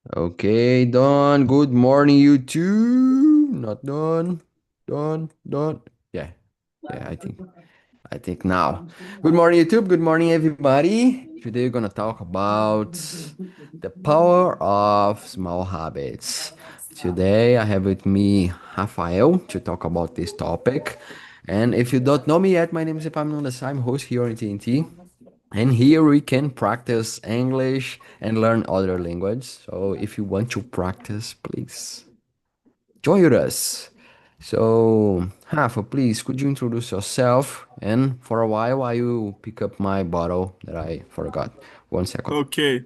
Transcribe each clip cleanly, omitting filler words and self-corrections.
Okay, done. Good morning, YouTube. Not done. Done. Done. Yeah, yeah, I think now. Good morning, YouTube. Good morning, everybody. Today we're gonna talk about the power of small habits. Today I have with me Rafael to talk about this topic. And if you don't know me yet, my name is Epaminondas. I'm host here on TNT. And here we can practice English and learn other language. So if you want to practice, please join us. So, Rafa, please, could you introduce yourself? And for a while, I will pick up my bottle that I forgot. 1 second. Okay,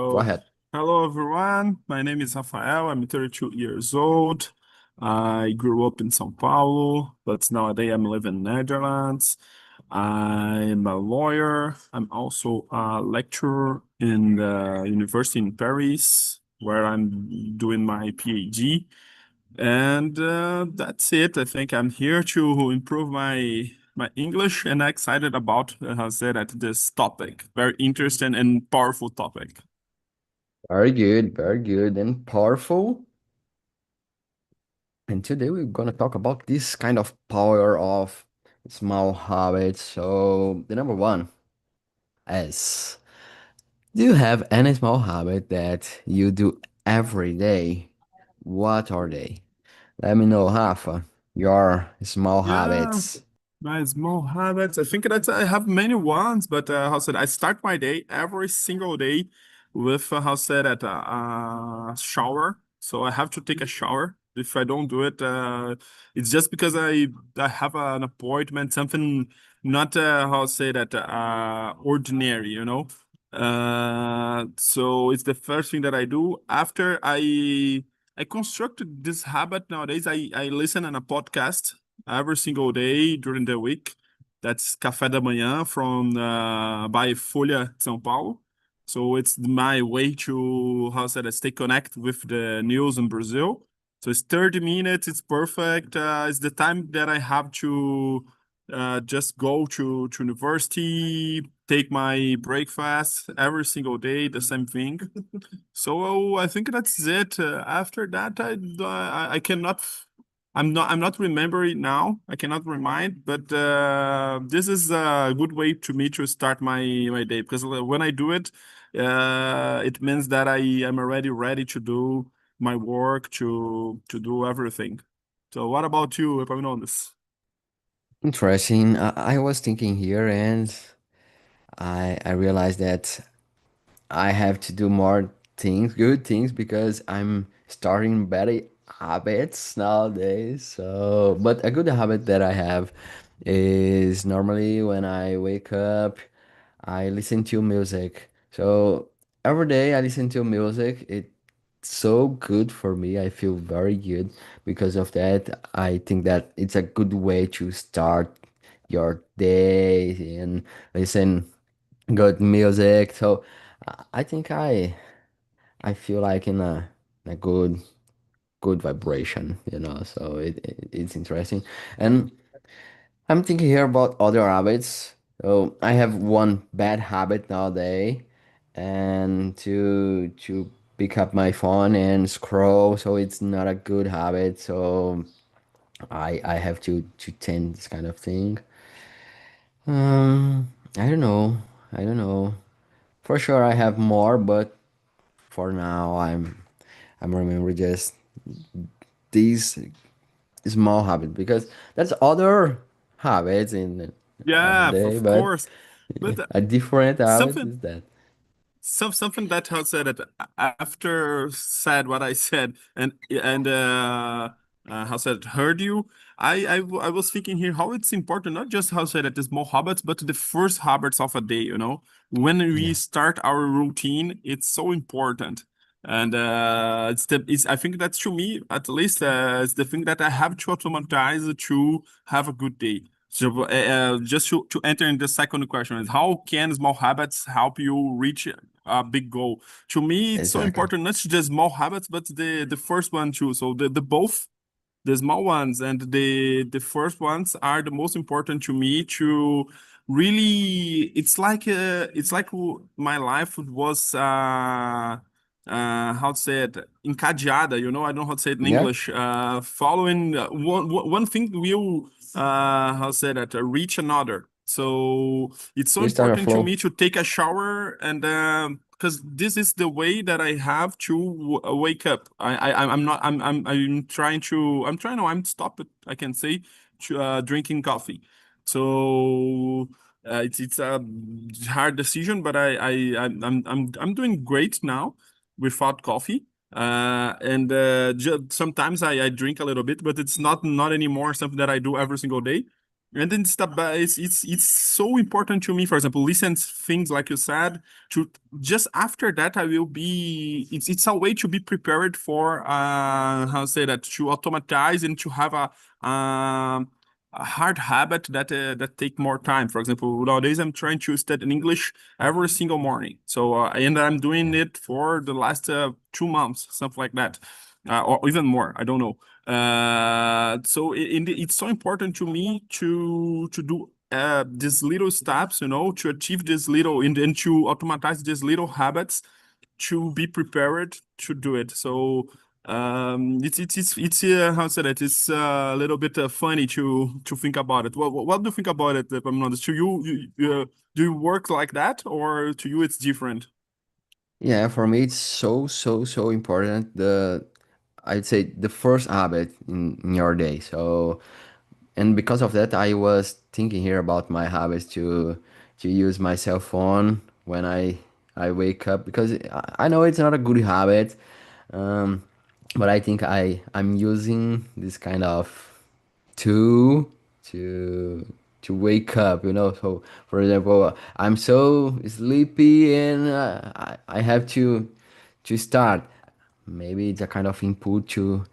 Go so ahead. hello everyone. My name is Rafael. I'm 32 years old. I grew up in São Paulo, but nowadays I'm living in Netherlands. I'm a lawyer. I'm also a lecturer in the university in Paris, where I'm doing my PhD. And that's it. I think I'm here to improve my English and excited about, how I said, at this topic. Very interesting and powerful topic. Very good, and powerful. And today we're gonna talk about this kind of power of small habits. So, the number one is, do you have any small habit that you do every day? What are they? Let me know, Rafa, your small Yeah, habits. my small habits. I think that I have many ones, but how said I start my day every single day with how said at a shower. So I have to take a shower. If I don't do it, it's just because I have an appointment, something not how say that ordinary, you know. So it's the first thing that I do after I constructed this habit nowadays. I listen on a podcast every single day during the week. That's Café da Manhã from by Folha de São Paulo. So it's my way to how said I stay connected with the news in Brazil. So it's 30 minutes. It's perfect. It's the time that I have to just go to university, take my breakfast every single day, the same thing. So I think that's it. After that, I cannot. I'm not remembering now. I cannot remind, but this is a good way to me to start my day because when I do it, it means that I am already ready to do my work to do everything. So what about you, Epaminondas? Interesting. I was thinking here and I realized that I have to do more things, good things, because I'm starting better habits nowadays. So, but a good habit that I have is normally when I wake up, I listen to music. So every day I listen to music. It's so good for me. I feel very good because of that. I think that it's a good way to start your day and listen good music. So I think I feel like in a good vibration, So it's interesting. And I'm thinking here about other habits. So I have one bad habit nowadays, and to pick up my phone and scroll. So it's not a good habit. So I have to change this kind of thing. I don't know. I don't know. For sure, I have more, but for now, I'm remembering just these small habits because there's other habits in every Yeah, day, of but course. But a different habit something is that. something that how said it after said what I said and how said it heard you. I was thinking here how it's important not just how said it the small habits but the first habits of a day. You know, when we Yeah, start our routine, it's so important. And it's I think that's to me at least it's the thing that I have to automatize to have a good day. So just to enter in the second question is how can small habits help you reach a big goal? To me, it's so exactly. important not just small habits, but the first one too. So the both the small ones and the first ones are the most important to me to really. It's like my life was how to say it, encadeada, you know, I don't know how to say it in Yeah, English. Following one thing will, how to say that, reach another. So it's so you start a important to flow. me to take a shower and because this is the way that I have to wake up. I'm not I'm trying no I'm stopped I can say to drinking coffee. So it's a hard decision, but I'm doing great now without coffee. And sometimes I drink a little bit, but it's not anymore something that I do every single day. And then it's so important to me. For example, listen to things like you said. To just after that, I will be. It's a way to be prepared for how to say that, to automatize and to have a hard habit that take more time. For example, nowadays I'm trying to study in English every single morning. So and I'm doing it for the last 2 months, something like that, or even more. I don't know. So it's so important to me to do these little steps, you know, to achieve this little and to automatize these little habits to be prepared to do it. So it's how to say that, it's a little bit funny to think about it. What do you think about it, if I'm honest? To do you work like that, or to you it's different? Yeah, for me it's so important. I'd say the first habit in your day. So, and because of that, I was thinking here about my habits to use my cell phone when I wake up because I know it's not a good habit, um, but I think I'm using this kind of tool to wake up, you know. So, for example, I'm so sleepy and I have to start. Maybe it's a kind of input to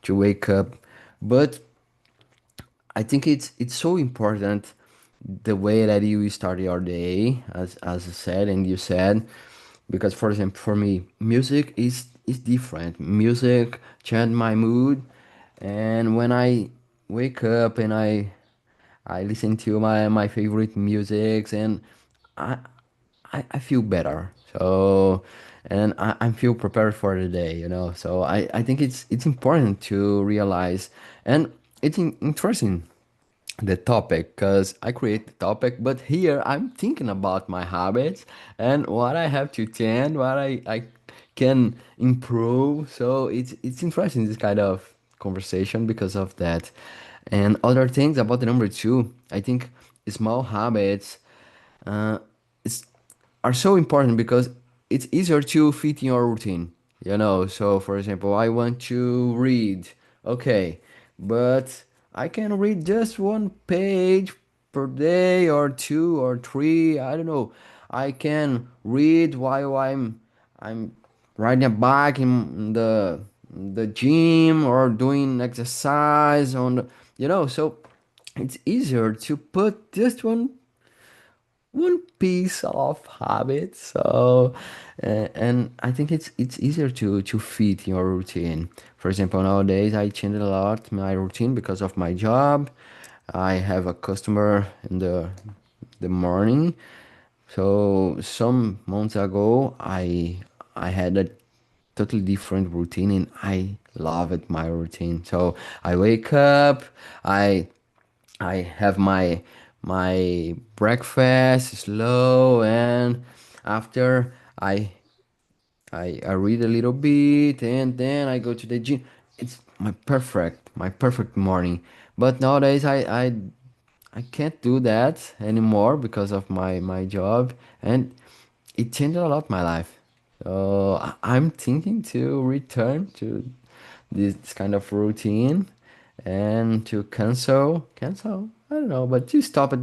wake up, but I think it's so important the way that you start your day, as I said and you said, because for example, for me, music is different. Music change my mood, and when I wake up and I listen to my favorite musics and I I feel better. So and I feel prepared for the day, you know. So I think it's important to realize and it's interesting the topic because I create the topic, but here I'm thinking about my habits and what I have to change, what I can improve. So it's interesting this kind of conversation because of that. And other things about the number two, I think small habits uh, is are so important because it's easier to fit in your routine, you know. So for example, I want to read, okay, but I can read just one page per day or two or three, I don't know. I can read while I'm riding a bike in the gym or doing exercise on the, you know. So it's easier to put just one piece of habit. So, and I think it's easier to fit your routine. For example, nowadays I change a lot my routine because of my job. I have a customer in the morning. So some months ago, I had a totally different routine, and I loved my routine. So I wake up, I I have my breakfast slow, and after I read a little bit, and then I go to the gym. It's my perfect morning. But nowadays I can't do that anymore because of my job, and it changed a lot my life. So I'm thinking to return to this kind of routine and to cancel. I don't know, but to stop at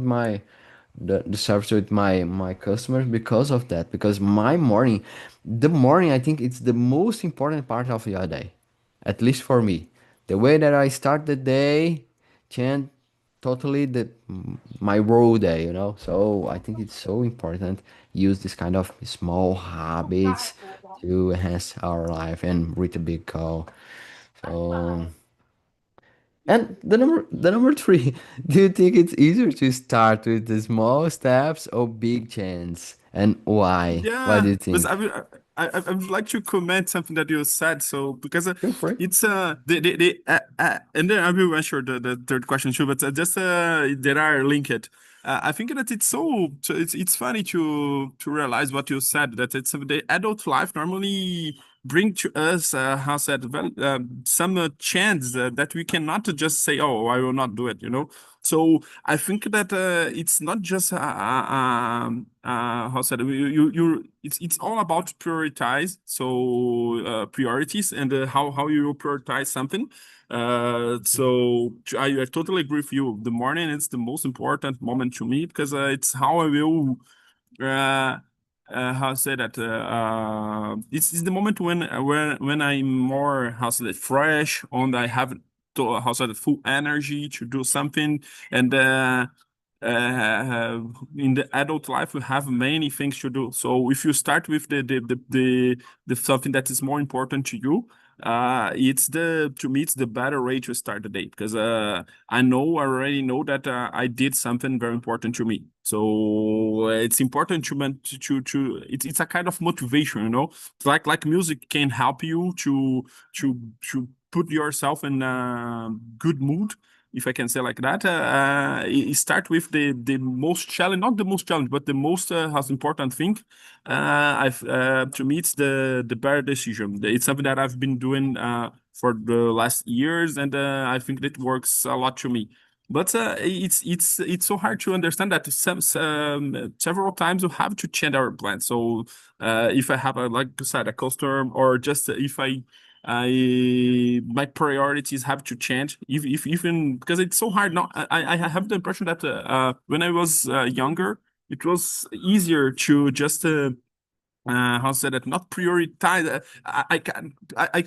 the service with my customers because of that. Because my morning, the morning, I think it's the most important part of your day, at least for me. The way that I start the day change totally my whole day, you know. So I think it's so important use this kind of small habits to enhance our life and reach a big goal. So and the number three, do you think it's easier to start with the small steps or big change? And why? What do Yeah, you but think? I would like to comment something that you said. So because Feel free. it's and then I will answer the third question too. But just that are linked. I think that it's funny to realize what you said, that it's the adult life normally bring to us how said well some chance that we cannot just say, oh, I will not do it, you know. So I think that it's not just how said it's all about prioritize. So priorities and how you prioritize something. I totally agree with you. The morning is the most important moment to me because it's how I will uh, how to say that it's the moment when I'm more how to say that fresh and I have to how to say that full energy to do something and in the adult life we have many things to do. So if you start with the something that is more important to you, it's the to me it's the better way to start the day because I already know that I did something very important to me. So it's important it's a kind of motivation, you know. It's like music can help you to put yourself in a good mood, if I can say like that. It start with the most challenge, not the most challenge, but the most has important thing. I've To me it's the better decision. It's something that I've been doing for the last years, and I think that works a lot to me. But it's so hard to understand that several times we have to change our plans. So if I have a like you said a customer, or just if I my priorities have to change. If even because it's so hard now. I have the impression that when I was younger, it was easier to just how said that not prioritize. I can I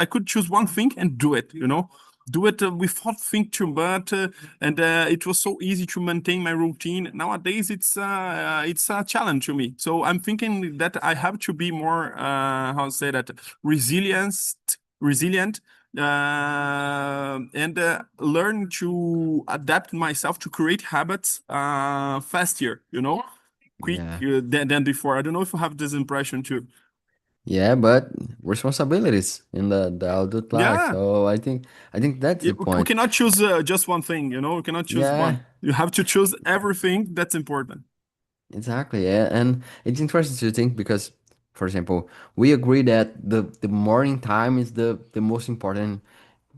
could choose one thing and do it, you know, do it without think too much, and it was so easy to maintain my routine. Nowadays it's a challenge to me, so I'm thinking that I have to be more how to say that resilient and learn to adapt myself to create habits faster, you know, quick Yeah. than before. I don't know if you have this impression too. Yeah, but responsibilities in the adult life. Yeah, So I think that's the we point. cannot choose just one thing. You know, we cannot choose Yeah, one. You have to choose everything that's important. exactly. Yeah, and it's interesting to think because, for example, we agree that the morning time is the most important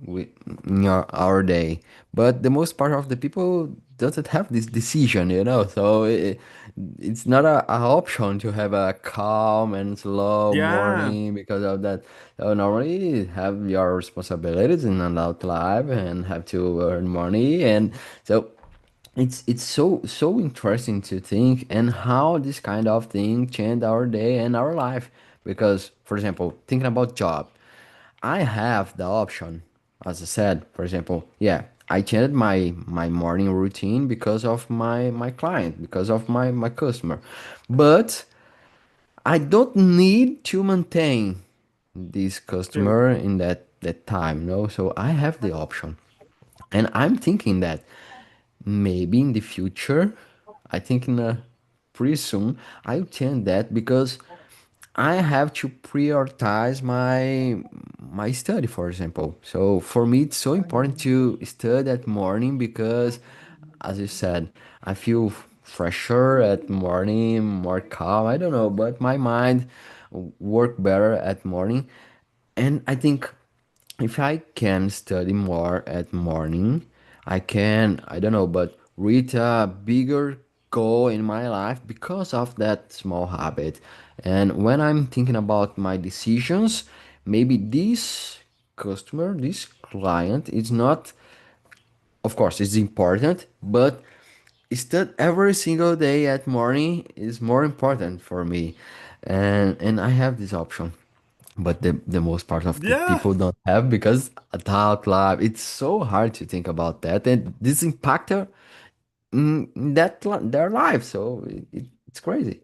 we, in our day, but the most part of the people doesn't have this decision, you know. So it's not a option to have a calm and slow Yeah, morning because of that. So normally you have your responsibilities in an adult life and have to earn money, and so it's so interesting to think and how this kind of thing changed our day and our life. Because, for example, thinking about job, I have the option, as I said, for example, yeah, I changed my morning routine because of my client, because of my customer. But I don't need to maintain this true. customer in that time, no? So I have the option. And I'm thinking that maybe in the future, I think in a pretty soon, I'll change that because I have to prioritize my study, for example. So for me, it's so important to study at morning because, as you said, I feel fresher at morning, more calm. I don't know, but my mind work better at morning, and I think if I can study more at morning, I can, I don't know, but reach a bigger goal in my life because of that small habit. And when I'm thinking about my decisions, maybe this customer, this client is not, of course, it's important, but instead every single day at morning is more important for me. And I have this option, but the most part of the Yeah, people don't have because adult life, it's so hard to think about that, and this impact in their life. So it's crazy.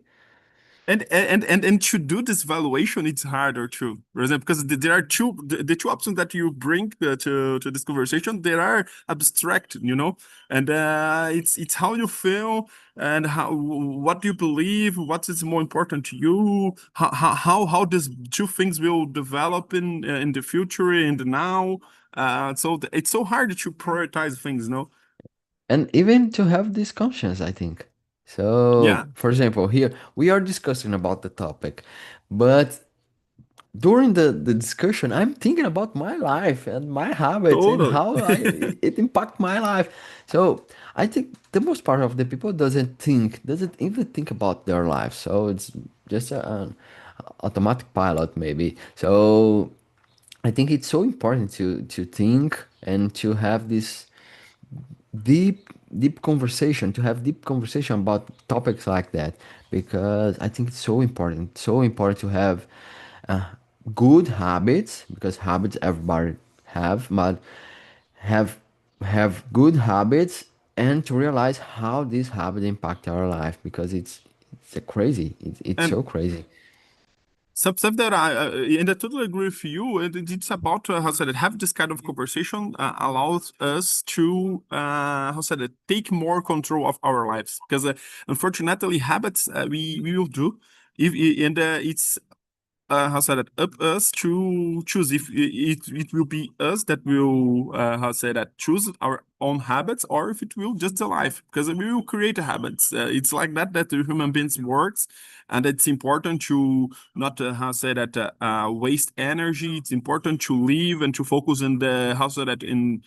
And to do this valuation, it's harder too. For example, because there are the two options that you bring to this conversation. They are abstract, and it's how you feel and how what do you believe, what is more important to you, how these two things will develop in the future and now. So it's so hard to prioritize things, no? And even to have this conscience, I think. So, Yeah, for example, here we are discussing about the topic, but during the discussion, I'm thinking about my life and my habits and totally. how it impact my life. So I think the most part of the people doesn't even think about their life. So it's just an automatic pilot maybe. So I think it's so important to think and to have this deep conversation, to have deep conversation about topics like that, because I think it's so important to have uh, good habits, because habits everybody have, but have have good habits, and to realize how these habits impact our life, because it's a crazy, it's And so crazy. Something that and I totally agree with you. It's about how said it, have this kind of conversation allows us to how said it, take more control of our lives because unfortunately habits we will do if and it's how say that up us to choose if it will be us that will how say that choose our own habits or if it will just the life because we will create habits it's like that the human beings works and it's important to not how say that waste energy. It's important to live and to focus in the how say that in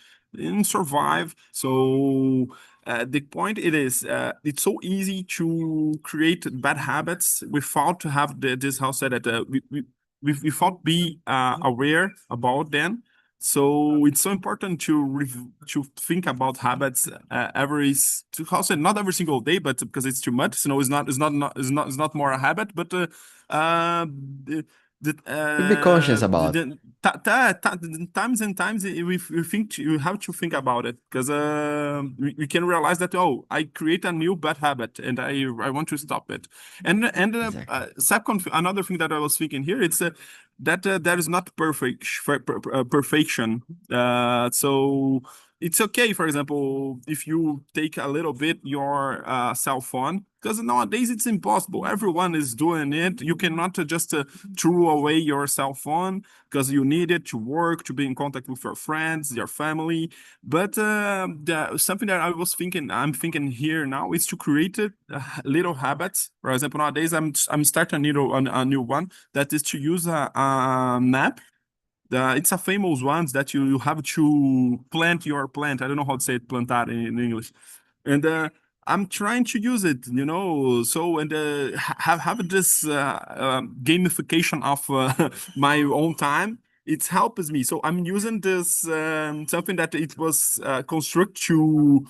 survive. So the point it is, it's so easy to create bad habits without to have this how say that without be aware about them. So it's so important to think about habits to how say not every single day, but because it's too much. It's not more a habit, but uh, the To be conscious about. times and times we think you have to think about it because we can realize that oh I create a new bad habit and I want to stop it Exactly. second another thing that I was thinking here it's that there is not perfection so it's okay for example if you take a little bit your cell phone because nowadays it's impossible everyone is doing it you cannot just throw away your cell phone because you need it to work, to be in contact with your friends, your family. But something that I'm thinking here now is to create little habits. For example, nowadays I'm starting a new one that is to use a map. It's a famous one that you have to plant your plant. I don't know how to say it, plantar in English. And I'm trying to use it, so and have this gamification of my own time. It helps me. So I'm using this something that it was construct to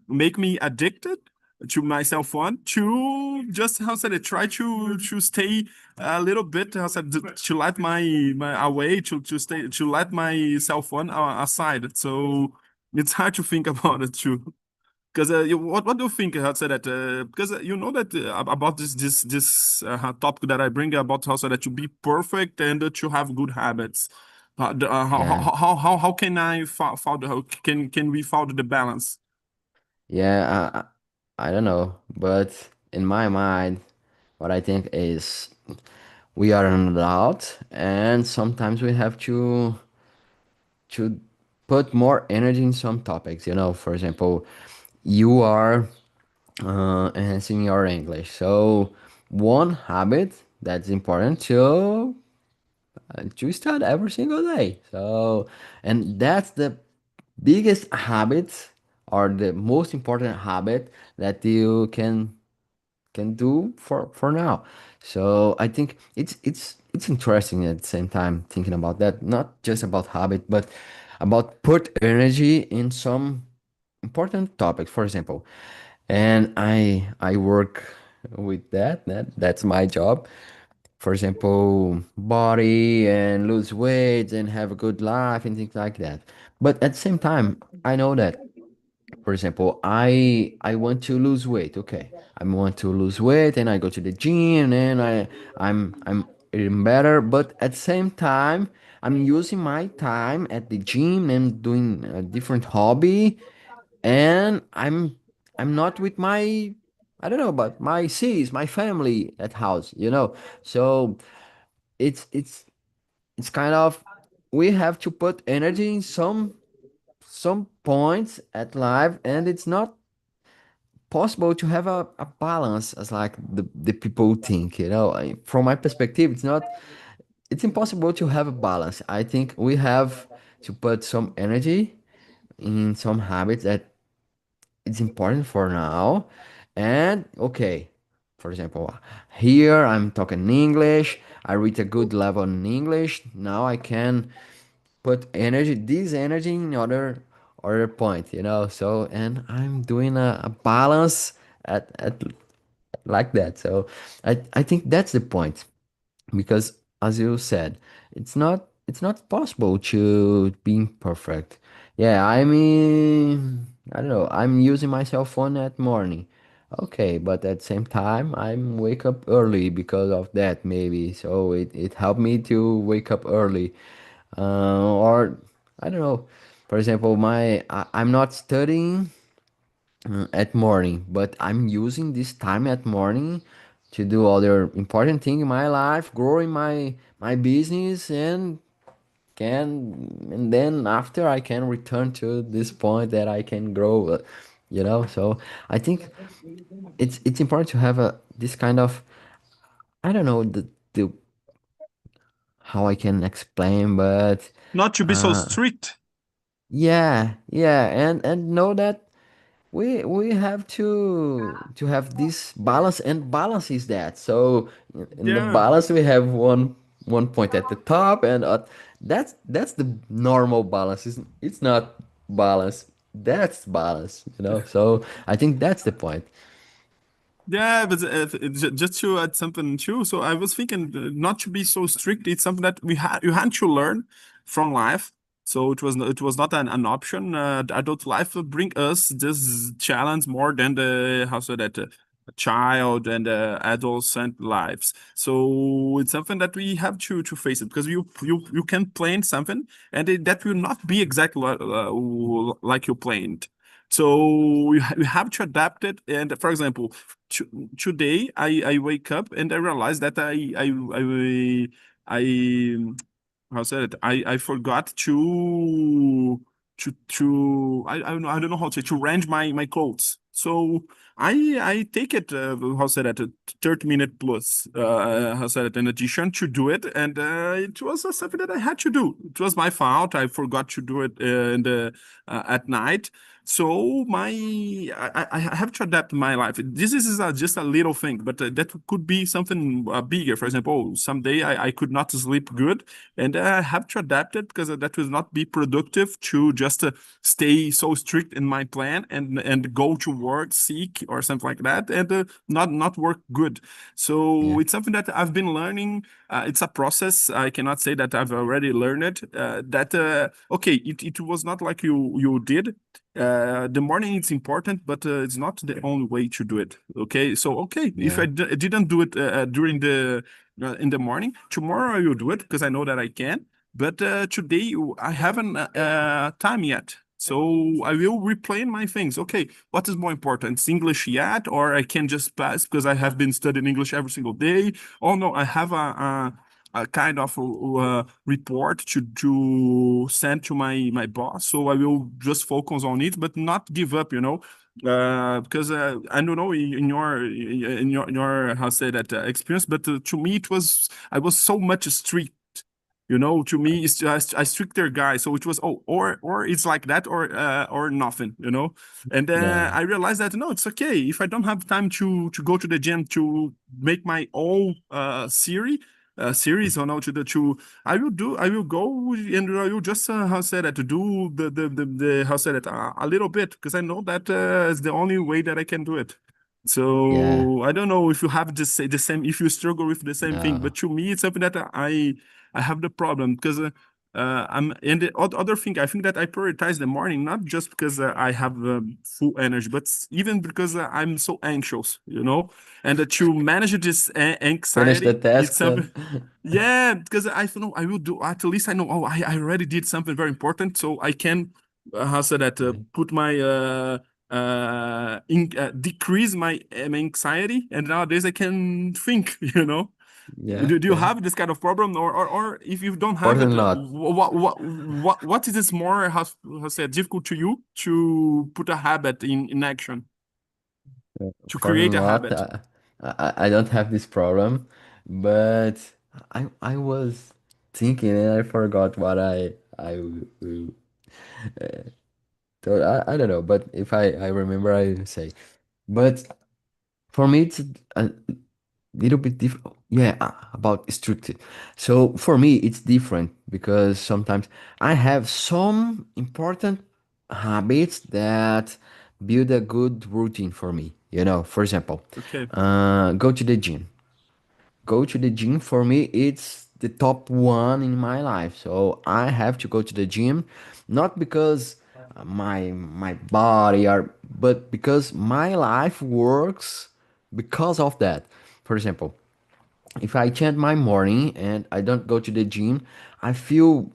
make me addicted to my cell phone to just how said it try to stay a little bit how said to let my away to let my cell phone aside. So it's hard to think about it too. Because what do you think? How to say that? Because you know that about this topic that I bring about how so that to be perfect and to have good habits. Yeah. How can I found how can we find the balance? Yeah, I don't know, but in my mind, what I think is we are an adult, and sometimes we have to put more energy in some topics. For example, you are enhancing your English. So one habit that's important to start every single day. So, and that's the biggest habit or the most important habit that you can do for now. So I think it's interesting at the same time thinking about that, not just about habit, but about put energy in some important topics. For example, and I work with that's my job. For example, body and lose weight and have a good life and things like that. But at the same time, I know that For example, I want to lose weight. Okay, I want to lose weight, and I go to the gym, and I'm eating better. But at the same time, I'm using my time at the gym and doing a different hobby, and I'm not with my, I don't know, but my sis, my family at house. So it's kind of, we have to put energy in some points at life, and it's not possible to have a balance as like the people think. From my perspective, it's impossible to have a balance. I think we have to put some energy in some habits that it's important for now. And okay, for example, here I'm talking English, I reach a good level in English. Now I can put this energy in other point, so, and I'm doing a balance at like that. So I think that's the point, because as you said, it's not possible to be perfect. Yeah, I mean, I don't know, I'm using my cell phone at morning. Okay, but at the same time, I'm wake up early because of that, maybe. So it helped me to wake up early. Or I don't know. For example, I'm not studying at morning, but I'm using this time at morning to do other important thing in my life, growing my business, and then after I can return to this point that I can grow. So I think it's important to have a this kind of, I don't know the how I can explain, but Not to be so uh strict. yeah, and know that we have to have this balance, and balance is that. So in the Yeah. balance we have one point at the top, and that's the normal balance. It's not balance, that's balance. So I think that's the point. Yeah, but just to add something too. So I was thinking not to be so strict. It's something that you had to learn from life. So it was not an option. Adult life will bring us this challenge more than the how so that child and adolescent lives. So it's something that we have to face it, because you can plan something, and that will not be exactly like you planned. So you have to adapt it. And for example, today I wake up and I realize that I how said it, I forgot I don't know how to say, to range my clothes. So I take it, how said it, 30 minute plus, how said it, an addition to do it. And it was something that I had to do. It was my fault, I forgot to do it in the at night. So I have to adapt my life. This is just a little thing, but that could be something bigger. For example, someday I could not sleep good, and I have to adapt it, because that will not be productive to just stay so strict in my plan and go to work sick or something like that, and not work good. So Yeah, it's something that I've been learning. It's a process. I cannot say that I've already learned it. That okay, it was not like you did. The morning is important, but it's not the only way to do it. Okay, so okay, if yeah, I didn't do it during the in the morning, tomorrow I will do it, because I know that I can. But today I haven't time yet. So I will replan my things. Okay, what is more important? Is English yet, or I can just pass because I have been studying English every single day? Oh no, I have a kind of report to send to my boss. So I will just focus on it, but not give up. Because I don't know in your how say that experience, but to me it was, I was so much strict. To me, it's just a stricter guy. So it was, oh, or it's like that, or nothing. And yeah, I realized that no, it's okay if I don't have time to go to the gym to make my own series, or no, I will go, and I will just how say that, to do the how say that, a little bit, because I know that is the only way that I can do it. yeah. So I don't know if you have the same, if you struggle with the same thing, No. but to me it's something that I have the problem, because And the other thing, I think that I prioritize the morning not just because I have full energy, but even because I'm so anxious, you know, and to manage this Finish the anxiety, it's tasks something. and Yeah, because I know I will do. At least I know. Oh, I already did something very important, so I can, how say that, put my decrease my anxiety, and nowadays I can think. You know. yeah, Do you yeah. have this kind of problem, or if you don't have it, Unfortunately not. what is this more how say difficult to you to put a habit in action, to create Unfortunately a not. habit? I don't have this problem, but I was thinking and I forgot what will I don't know, but if I remember I will say. But for me it's a little bit different. Yeah, about structure. So for me it's different because sometimes I have some important habits that build a good routine for me. You know, for example, Okay, go to the gym. Go to the gym for me, it's the top one in my life. So I have to go to the gym, not because my body are, but because my life works because of that. For example, if I change my morning and I don't go to the gym, I feel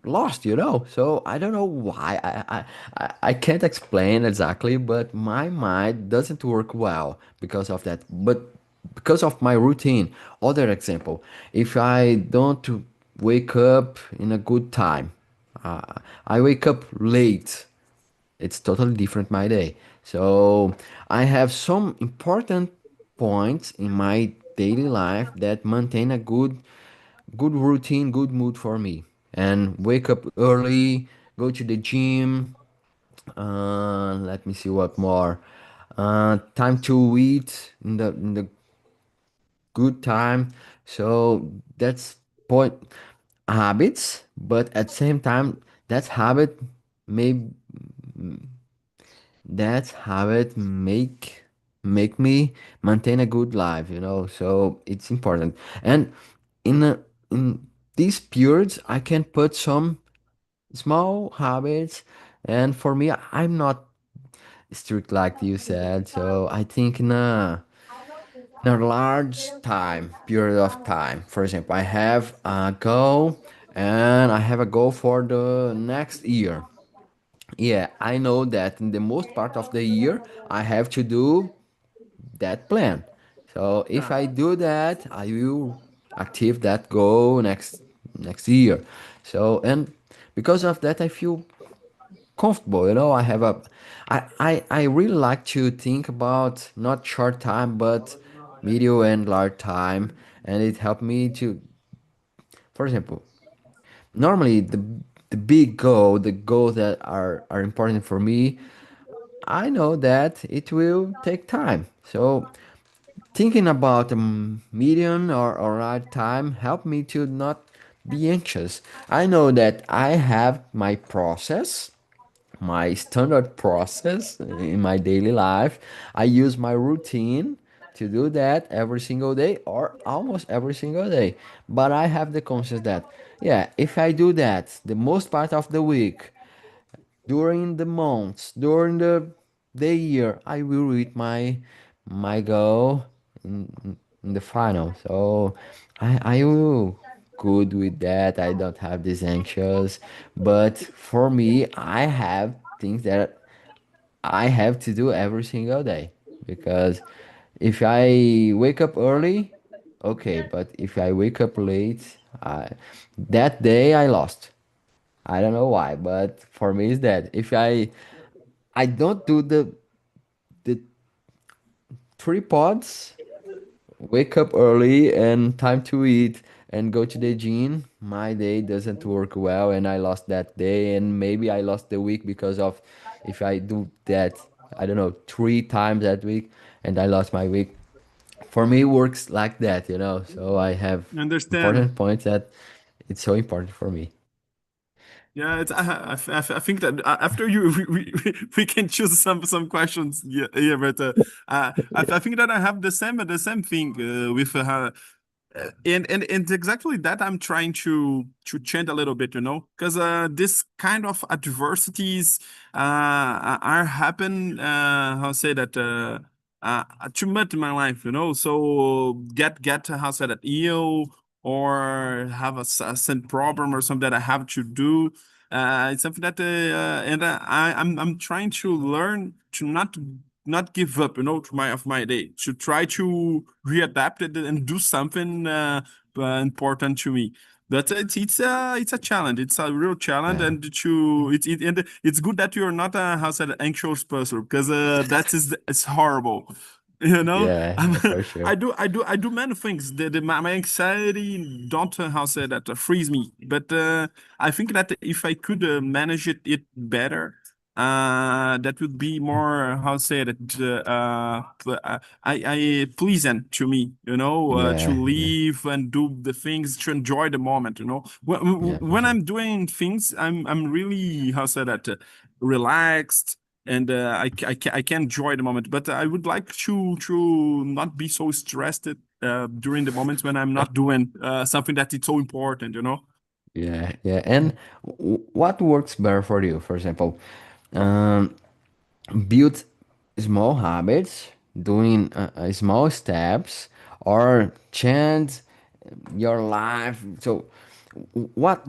lost, you know. So I don't know why. I can't explain exactly, but my mind doesn't work well because of that. But because of my routine. Other example, if I don't wake up in a good time, uh, I wake up late. It's totally different my day. So I have some important points in my daily life that maintain a good routine, good mood for me. And wake up early, go to the gym. Let me see what more. Time to eat in the good time. So that's point habits, but at the same time, that habit may that habit make me maintain a good life, you know. So it's important. And in these periods, I can put some small habits. And for me, I'm not strict like you said. So I think in a large time period of time. For example, I have a goal and I have a goal for the next year. Yeah, I know that in the most part of the year I have to do that plan. So if yeah. I do that, I will achieve that goal next year. So and because of that I feel comfortable, you know. I really like to think about not short time but medium and large time, and it helped me to, for example, normally the big goal, the goals that are important for me, I know that it will take time. So thinking about a medium or right time help me to not be anxious. I know that I have my process, my standard process in my daily life. I use my routine to do that every single day or almost every single day. But I have the conscience that, yeah, if I do that the most part of the week, during the months, during the year, I will reach my goal in the final. So I will good with that. I don't have this anxious, but for me, I have things that I have to do every single day because if I wake up early, okay, but if I wake up late, that day I lost. I don't know why, but for me it's that. If I don't do the three pods, wake up early and time to eat and go to the gym, my day doesn't work well and I lost that day and maybe I lost the week because of if I do that, I don't know, three times that week and I lost my week. For me, it works like that, you know. So I have Understand. important points that it's so important for me. Yeah, it's I think that after you we can choose some questions. Yeah, yeah, but I think that I have the same thing with her. And exactly that I'm trying to change a little bit, because this kind of adversities are happen. How say that? Too much in my life, So get how say that ill or have a some problem or something that I have to do. It's something that and I'm trying to learn to not give up, to my day, to try to readapt it and do something important to me. But it's a challenge. It's a real challenge, Yeah, and and it's good that you're not a how said anxious person because that is it's horrible. yeah, yeah, for I sure. do many things. My anxiety don't how say that freeze me, but I think that if I could manage it better, that would be more how say that I pleasant to me, to Yeah, yeah, live and do the things to enjoy the moment, yeah, for when sure. I'm doing things, I'm really how say that relaxed, and I can enjoy the moment, but I would like to not be so stressed during the moments when I'm not doing something that is so important, Yeah, yeah. And what works better for you? For example, um, build small habits, doing small steps, or change your life. So, Mm. what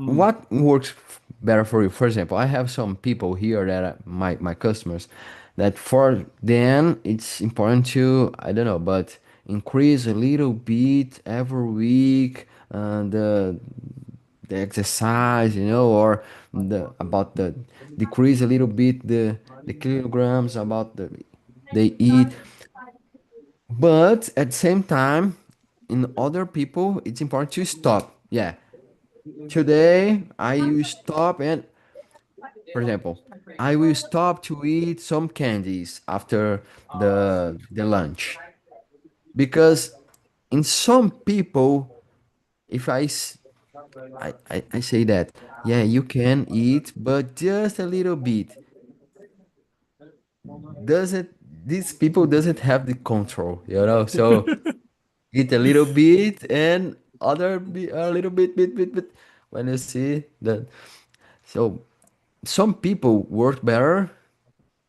works better for you? For example, I have some people here that are my customers that for them it's important to, I don't know, but increase a little bit every week the exercise, or the decrease a little bit the kilograms about they eat. But at the same time, in other people, it's important to stop. Yeah, today I will stop, and for example, I will stop to eat some candies after the lunch, because in some people, if I say that, yeah, you can eat, but just a little bit. Doesn't These people doesn't have the control, So eat a little bit and a little bit. When you see that, so some people work better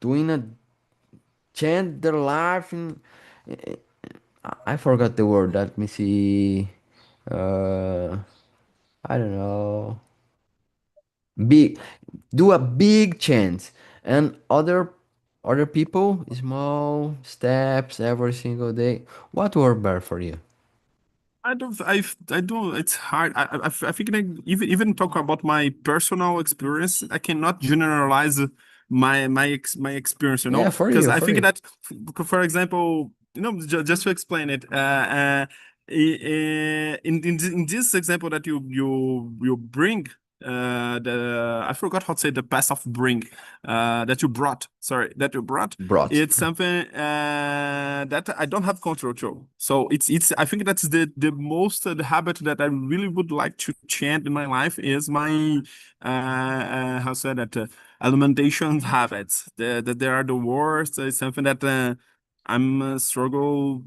doing a change their life. I forgot the word. Let me see. Uh, I don't know. Big, do a big change, and other people small steps every single day. What work better for you? I don't. It's hard. I think I even talk about my personal experience. I cannot generalize my experience. Yeah, for Because you, I for think you. that, for example, just to explain it, in this example that you bring, I forgot how to say the past of bring, that you brought. Sorry, that you brought. Brought. It's something that I don't have control to. So it's I think that's the most the habit that I really would like to change in my life is my how say that alimentation habits. That they are the worst. It's something that I'm struggled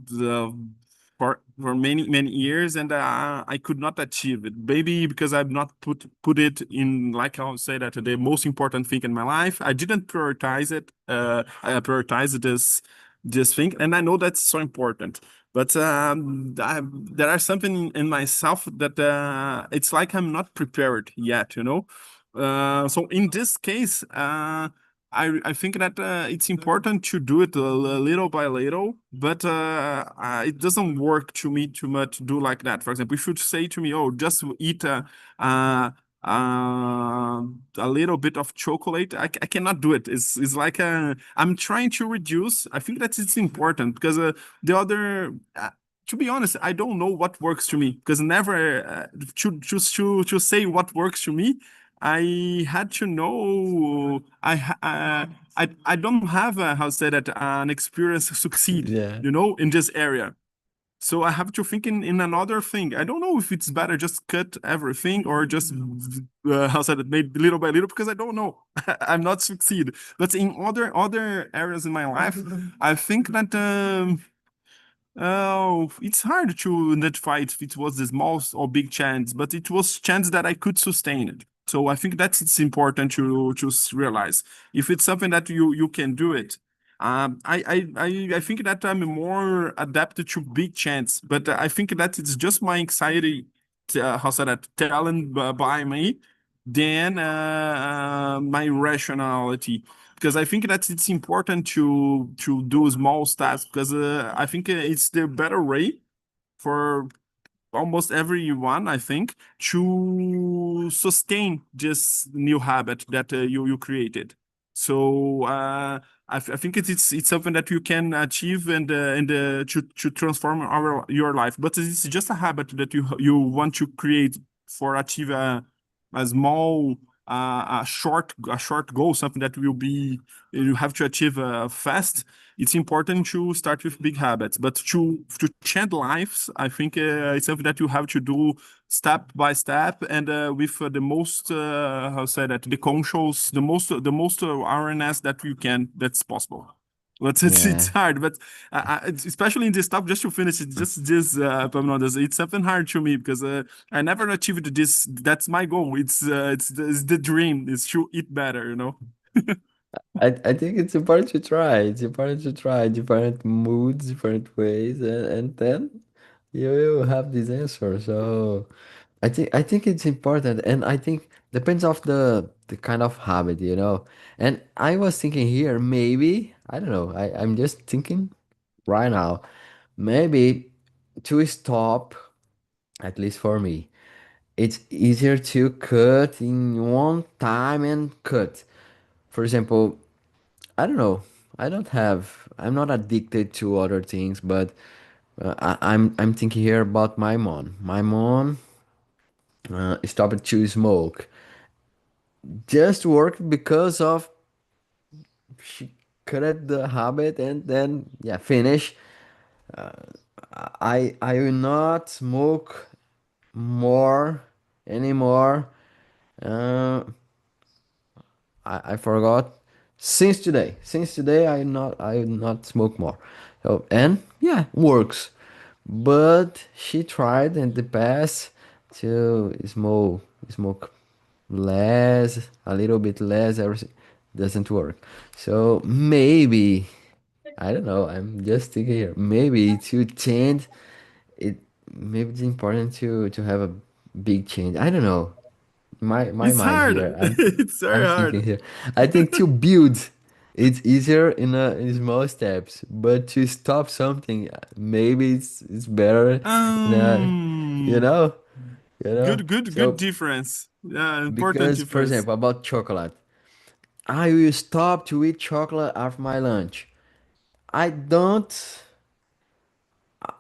for many years, and I could not achieve it. Maybe because I've not put it in, like I'll say that the most important thing in my life. I didn't prioritize it. I prioritized this thing, and I know that's so important. But there are something in myself that it's like I'm not prepared yet. So in this case, I think that it's important to do it little by little, but it doesn't work to me too much to do like that. For example, you should say to me, "Oh, just eat uh, a little bit of chocolate." I cannot do it. It's like I'm trying to reduce. I think that it's important because the other. To be honest, I don't know what works to me because never to say what works to me. I had to know. I don't have how to say that an experience succeed, Yeah. in this area. So I have to think in another thing. I don't know if it's better just cut everything or just how said it made little by little because I don't know. I'm not succeed. But in other areas in my life, I think that Oh, it's hard to identify if it was the small or big chance, but it was chance that I could sustain it. So I think that's it's important to realize if it's something that you can do it. I think that I'm more adapted to big chance, but I think that it's just my anxiety, how say that, talent by me, than my rationality because I think that it's important to do small tasks because I think it's the better way for almost everyone, I think, to sustain this new habit that you created. So I think it's something that you can achieve and to transform your life. But it's just a habit that you want to create for achieve a small a short goal, something that will be you have to achieve fast. It's important to start with big habits, but to change lives, I think it's something that you have to do step by step and with the most how say that the conscious, the most awareness that you can that's possible. But it's Yeah. hard, but especially in this stuff, just to finish it, just this, Pamela, it's something hard to me because I never achieved this. That's my goal. It's the dream. Is to eat better, you know. I think it's important to try. It's important to try different moods, different ways, and then you will have this answer. So I think it's important, and I think depends of the kind of habit, you know. And I was thinking here, maybe I don't know. I'm just thinking right now, maybe to stop, at least for me, it's easier to cut in one time and cut. For example, I don't know. I'm not addicted to other things, but I'm thinking here about my mom. My mom stopped to smoke. Just worked because of she cut the habit and then yeah, finish. I will not smoke more anymore. Uh, I forgot. Since today, I will not smoke more. So and yeah, works. But she tried in the past to smoke less, a little bit less. Everything doesn't work. So maybe I don't know. I'm just thinking here. Maybe to change it. Maybe it's important to have a big change. I don't know. My It's mind hard. here. It's very I'm thinking hard. here. I think to build, it's easier in small steps, but to stop something, maybe it's better in a, you Um, know, you know. good So difference. Yeah, important because, for difference. example, about chocolate, I will stop to eat chocolate after my lunch. I don't.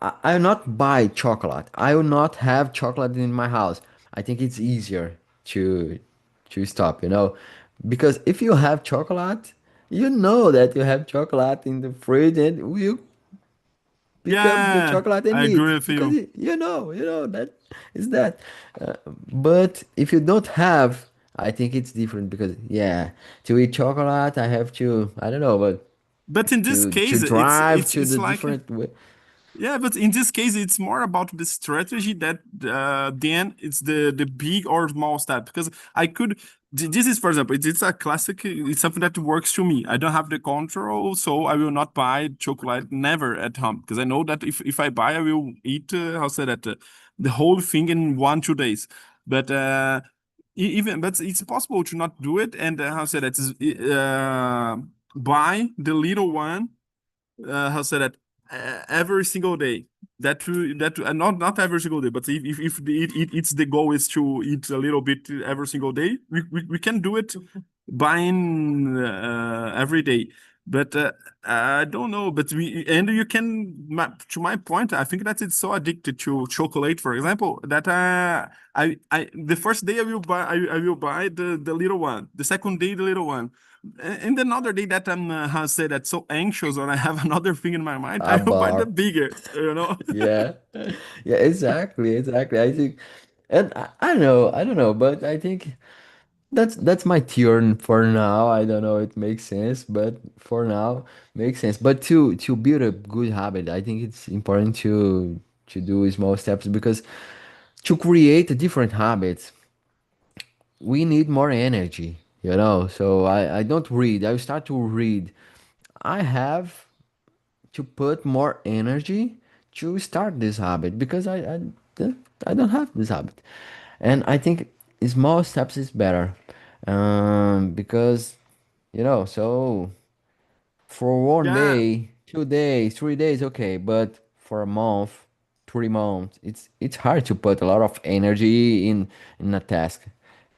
I will not buy chocolate. I will not have chocolate in my house. I think it's easier to stop, you know, because if you have chocolate, you know that you have chocolate in the fridge and you pick up the Yeah, chocolate and I agree eat with because you. you know that is that. But if you don't have, I think it's different because yeah, to eat chocolate, I have to I don't know, but But in this to case, it's drive it's to it's the like different way. yeah, but in this case, it's more about the strategy that then it's the big or small step. Because I could, this is for example, it's a classic. It's something that works to me. I don't have the control, so I will not buy chocolate never at home because I know that if I buy, I will eat. How say that the whole thing in 1 2 days. But even but it's possible to not do it and how say that buy the little one how say that every single day. Not every single day, but if it's the goal is to eat a little bit every single day, we can do it buying every day. But I don't know. But we and you can to my point. I think that it's so addicted to chocolate, for example, that I the first day I will buy the little one. The second day the little one. And another day that I'm how to say that so anxious or I have another thing in my mind, A I will buy the bar. bigger, you know. Yeah. Yeah, exactly, exactly. I think, and I don't know, but I think. That's my turn for now. I don't know it makes sense, but for now makes sense. But to build a good habit, I think it's important to do small steps because to create different habits, we need more energy, you know. So I don't read. I start to read. I have to put more energy to start this habit because I don't have this habit, and I think small steps is better, because you know. So for one Yeah. day, 2 days, 3 days, okay, but for a month, 3 months, it's hard to put a lot of energy in a task.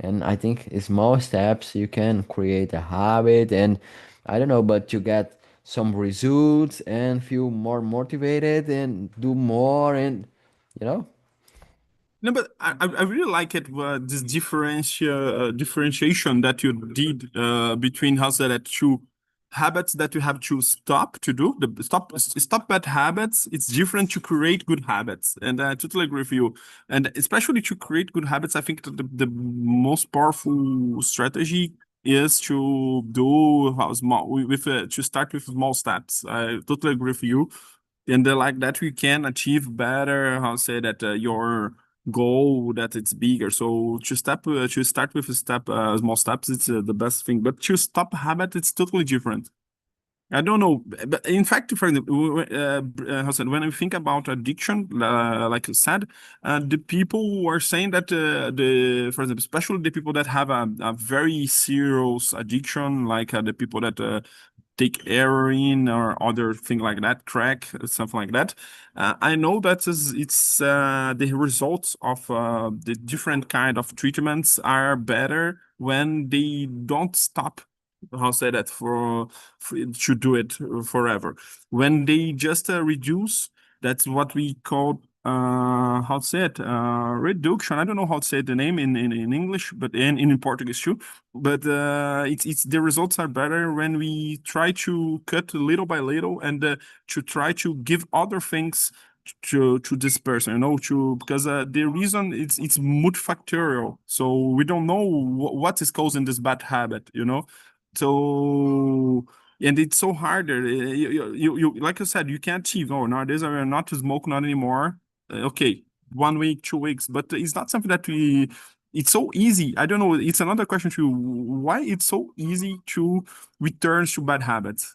And I think small steps you can create a habit, and I don't know, but you get some results and feel more motivated and do more, and you know. No, but I really like it, this differentiation that you did between how say that two habits that you have to stop to do the stop bad habits. It's different to create good habits, and I totally agree with you. And especially to create good habits, I think that the most powerful strategy is to do how small with to start with small steps. I totally agree with you, and like that you can achieve better. How say that your goal that it's bigger. So to start with a step, small steps, it's the best thing. But to stop habit, it's totally different. I don't know, but in fact, for example, Hassan, when I think about addiction, like I said, the people who are saying that for example, especially the people that have a very serious addiction, like the people that take heroin or other thing like that, crack, something like that. I know that it's the results of the different kind of treatments are better when they don't stop. How say that to do it forever. When they just reduce, that's what we call how to say it reduction. I don't know how to say the name in English, but in Portuguese too. But it's the results are better when we try to cut little by little and to try to give other things to this person, you know, to because the reason it's multifactorial, so we don't know what is causing this bad habit, you know. So and it's so harder. Like I said, you can't achieve. Oh, nowadays I am not to smoke, not anymore. Okay, 1 week, 2 weeks, but it's not something that we. It's so easy. I don't know. It's another question to you. Why it's so easy to return to bad habits?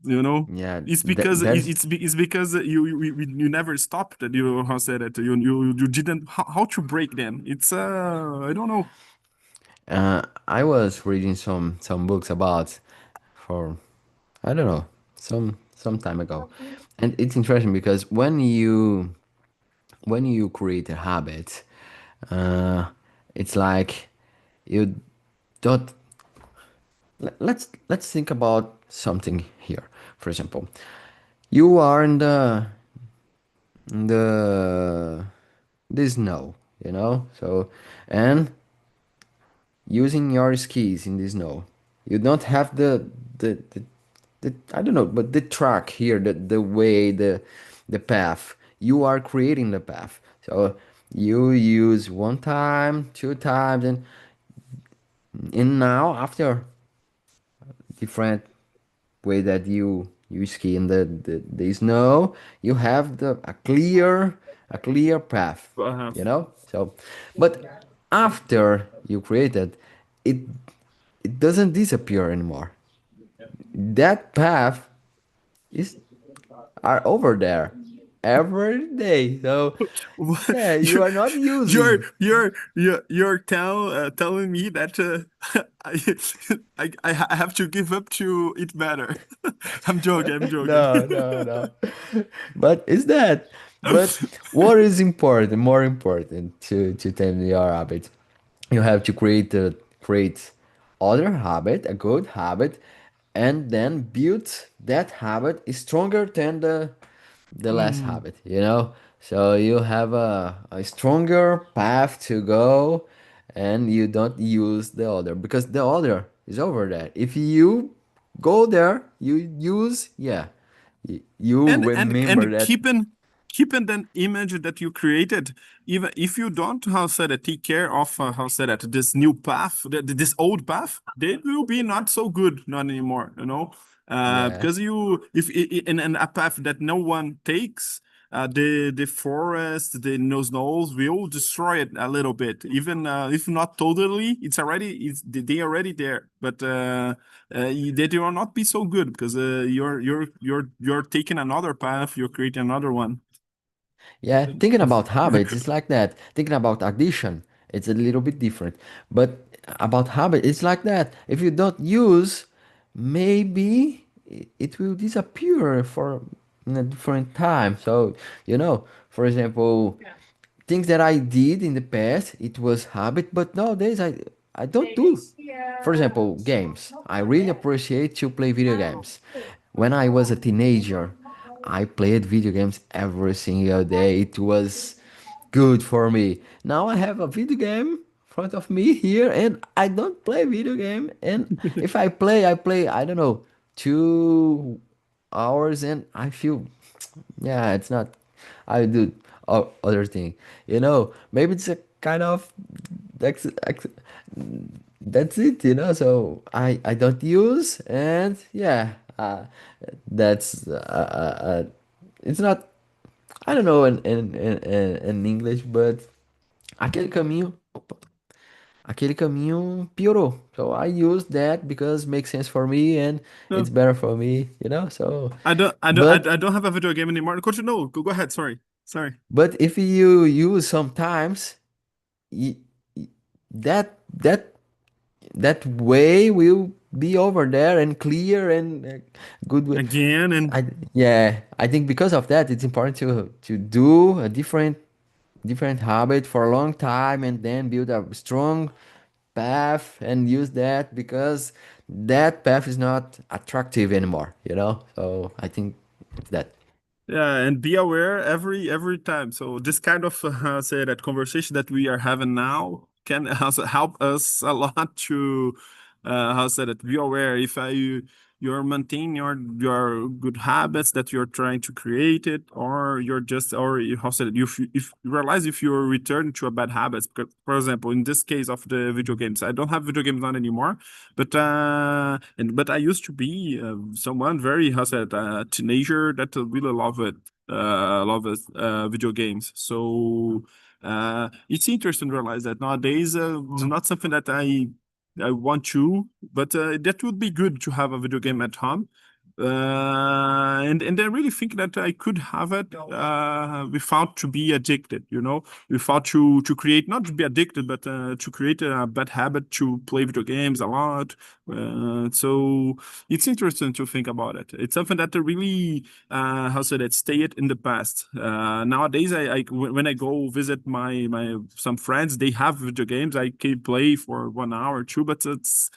You know, Yeah, it's because there's it's because you never stopped. That you how said it. You didn't how to break them. It's I don't know. I was reading some books about for I don't know, some time ago. And it's interesting because when you create a habit, uh, it's like you don't let's think about something here. For example, you are in the snow, you know, so and using your skis in the snow. You don't have the I don't know, but the track here, the way, the path. You are creating the path. So you use one time, 2 times, and now after different way that you ski in the snow, you have a clear path, Uh, you know. So, but after you create it, it it doesn't disappear anymore. That path is are over there every day. So yeah, you you are not you're using. telling me that I, I have to give up to eat better. I'm joking. I'm joking. No, no, no. But is that? But what is important? More important to tame your habit, you have to create other habit, a good habit, and then build that habit stronger than the last Mm. habit, you know. So you have a stronger path to go, and you don't use the other because the other is over there. If you go there, you use, yeah, you and remember and that. keeping that image that you created, even if you don't, how said it, take care of, how said it, this new path, this old path, they will be not so good, not anymore, you know? Yeah. Because you, if in a path that no one takes, the forest, the snows will destroy it a little bit. Even if not totally, they already there. But they will not be so good because you're taking another path, you're creating another one. Yeah, thinking about habits, it's like that. Thinking about addition, it's a little bit different. But about habit, it's like that. If you don't use, maybe it will disappear for in a different time. So, for example, things that I did in the past, it was habit, but nowadays I don't do. For example, games. I really appreciate to play video games. When I was a teenager, I played video games every single day. It was good for me. Now I have a video game in front of me here and I don't play video game. And if I play, I don't know, 2 hours and I feel, yeah, it's not, I do other thing. Maybe it's a kind of, that's, that's it, so I don't use and yeah, that's it's not, I don't know in English, but aquele caminho, opa, aquele caminho piorou. So I use that because it makes sense for me and No, it's better for me, so I but don't have a video game anymore. Coach, no, go ahead. Sorry, sorry. but if you use sometimes y- y- that that way will be over there and clear and good way. Again, and Yeah, I think because of that, it's important to do a different habit for a long time and then build a strong path and use that because that path is not attractive anymore, So I think it's that. yeah, and be aware every time. So this kind of say that conversation that we are having now can also help us a lot to how say that be aware if you're maintaining your good habits that you're trying to create it, or you're just or how say that if you realize if you're returning to a bad habits. Because, for example, in this case of the video games, I don't have video games on anymore, but but I used to be someone very how said teenager that really love it video games. So it's interesting to realize that nowadays it's not something that I want to, but that would be good to have a video game at home. And I really think that I could have it without to be addicted, without to create not to be addicted, but to create a bad habit to play video games a lot. So it's interesting to think about it. It's something that really how said it stay it in the past. Nowadays, when I go visit my some friends, they have video games. I can play for 1 hour or two, but it's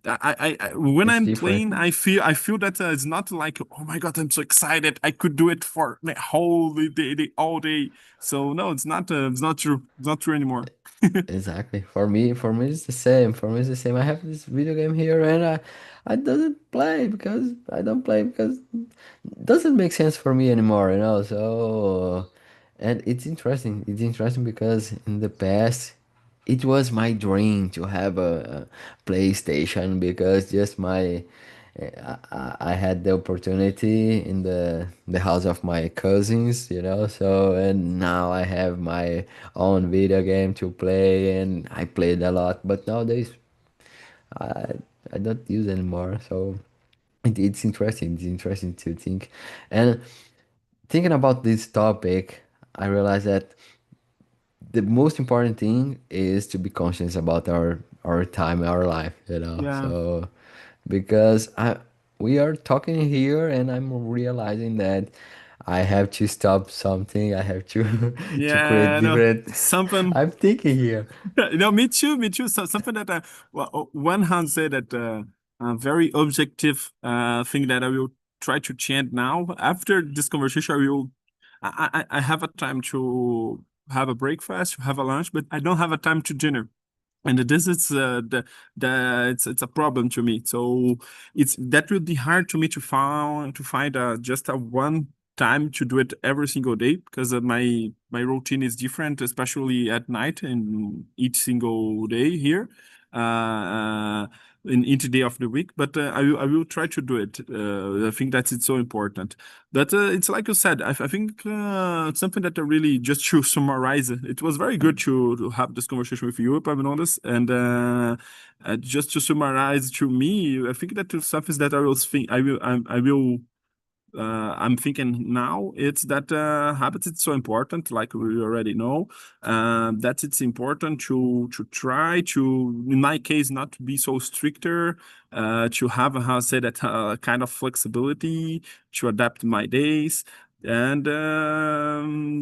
when It's I'm different. playing, I feel that it's not like, oh my God, I'm so excited. I could do it for the whole day, all day. So no, it's not true. It's not true anymore. Exactly. For me it's the same. For me it's the same. I have this video game here and I doesn't play because I don't play because it doesn't make sense for me anymore, So and it's interesting. It's interesting because in the past it was my dream to have a PlayStation because just my I had the opportunity in the house of my cousins, So and now I have my own video game to play, and I played a lot. But nowadays I I don't use anymore. So it's interesting. It's interesting to think, and thinking about this topic, I realized that the most important thing is to be conscious about our time, our life, Yeah. So because we are talking here and I'm realizing that I have to stop something. I have to to create Yeah, no, different. something. I'm thinking here. Me too, me too. So something that well, one hand said that a very objective thing that I will try to change now. After this conversation, I have a time to have a breakfast, have a lunch, but I don't have a time to dinner. And this is the it's a problem to me. So it's that will be hard to me to find just a one. time to do it every single day because my routine is different, especially at night and each single day here, in each day of the week. But I will try to do it. I think that it's so important. But it's like you said. I think something that I really just to summarize. It was very good to have this conversation with you, Pavlonis, and just to summarize to me, I think that something that I was think I will I'm thinking now it's that habits is so important, like we already know. That it's important to try to, in my case, not to be so stricter, to have how I say that kind of flexibility to adapt my days. And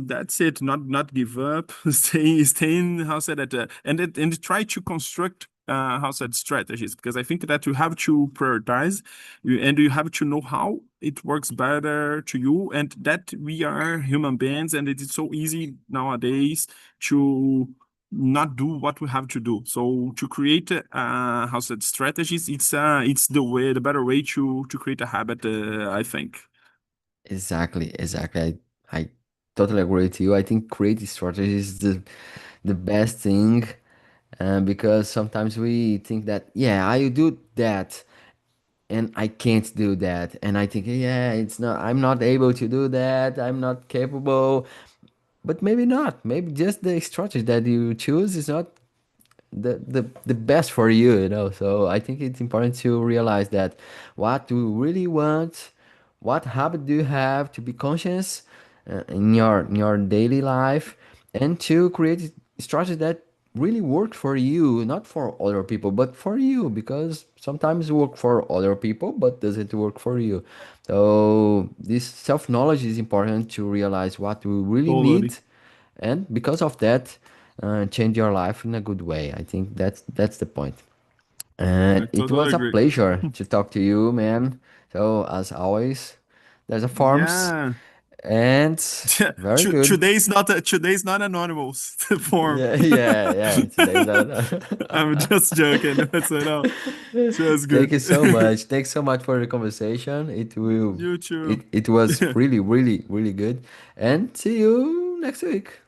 that's it. Not give up. Stay in how I say that, and try to construct how I said strategies, because I think that you have to prioritize and you have to know how it works better to you, and that we are human beings and it is so easy nowadays to not do what we have to do. So to create how said strategies, it's the better way to create a habit, I think. Exactly, exactly. I totally agree with you. I think creative strategy is the best thing, because sometimes we think that, yeah, I do that and I can't do that. And I think, yeah, I'm not able to do that. I'm not capable. But maybe not. Maybe just the strategy that you choose is not the best for you, you know. So I think it's important to realize that what do you really want, what habit do you have to be conscious in your daily life, and to create strategy that really work for you, not for other people, but for you, because sometimes it work for other people, but doesn't work for you. So this self-knowledge is important to realize what we really need, Totally. and because of that, change your life in a good way. I think that's the point. I And it totally was a agree. pleasure to talk to you, man. So as always, there's a forms, Yeah. and very good. Today's not anonymous form. Yeah, yeah, yeah. Today's not. I'm just joking. So no, just Thank good. you so much. Thanks so much for the conversation. It You too. it was really really really good. And see you next week.